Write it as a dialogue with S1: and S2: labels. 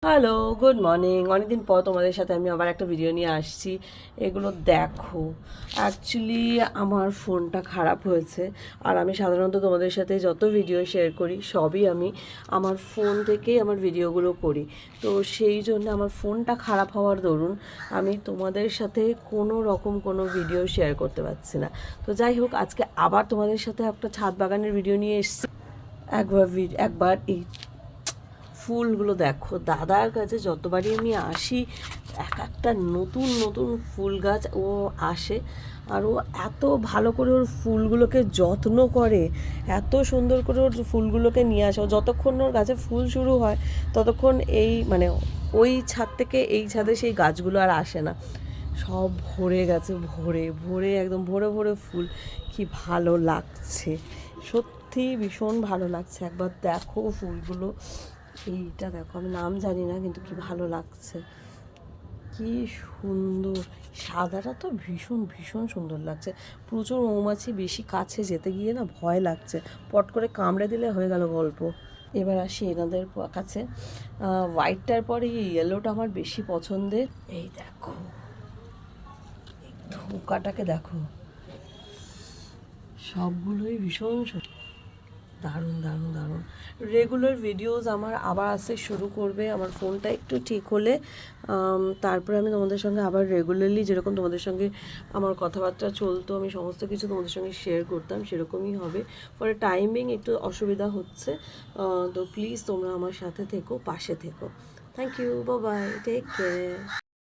S1: Hello, good morning. অনেকদিন পর তোমাদের সাথে আমি আবার একটা ভিডিও নিয়ে আসছি। এগুলো দেখো, অ্যাকচুয়ালি আমার ফোনটা খারাপ হয়েছে। আর আমি সাধারণত তোমাদের সাথে যত ভিডিও শেয়ার করি সবই আমি আমার ফোন থেকেই আমার ভিডিওগুলো করি। তো সেই জন্য আমার ফোনটা খারাপ হওয়ার দরুন আমি তোমাদের সাথে কোনো রকম কোনো ভিডিও শেয়ার করতে পারছি না। তো যাই হোক, আজকে আবার তোমাদের সাথে একটা ছাদ বাগানের ভিডিও নিয়ে এসেছি। একবার এই ফুলগুলো দেখো, দাদার কাছে যতবারই আমি আসি এক একটা নতুন নতুন ফুল গাছ ও আসে। আর ও এত ভালো করে ওর ফুলগুলোকে যত্ন করে, এত সুন্দর করে ওর ফুলগুলোকে নিয়ে আসে। ও যতক্ষণ ওর গাছে ফুল শুরু হয় ততক্ষণ এই মানে ওই ছাদ থেকে এই ছাদে সেই গাছগুলো আর আসে না। সব ভরে গেছে, ভরে ভরে একদম ভরে ভরে ফুল। কি ভালো লাগছে, সত্যি ভীষণ ভালো লাগছে। একবার দেখো ফুলগুলো, এইটা দেখো, আমি নাম জানি না কিন্তু কি ভালো লাগছে, কি সুন্দর। সাদাটা তো ভীষণ ভীষণ সুন্দর লাগছে। প্রচুর মৌমাছি, বেশি কাছে যেতে গিয়ে না ভয় লাগছে, পট করে কামড়ে দিলে হয়ে গেল গল্প। এবার আসি এনাদের কাছে। হোয়াইটটার পরে এই ইয়েলোটা আমার বেশি পছন্দের। এই দেখো, ধোকাটাকে দেখো, সবগুলোই ভীষণ দারুণ দারুণ দারুণ। রেগুলার ভিডিওস আমার আবার আসতে শুরু করবে, আমার ফোনটা একটু ঠিক হলে তারপরে আমি তোমাদের সঙ্গে আবার রেগুলারলি যেরকম তোমাদের সঙ্গে আমার কথাবার্তা চলতো, আমি সমস্ত কিছু তোমাদের সঙ্গে শেয়ার করতাম, সেরকমই হবে। ফলে টাইমিং একটু অসুবিধা হচ্ছে। তো প্লিজ তোমরা আমার সাথে থেকো, পাশে থেকো। Thank you, bye bye, take care.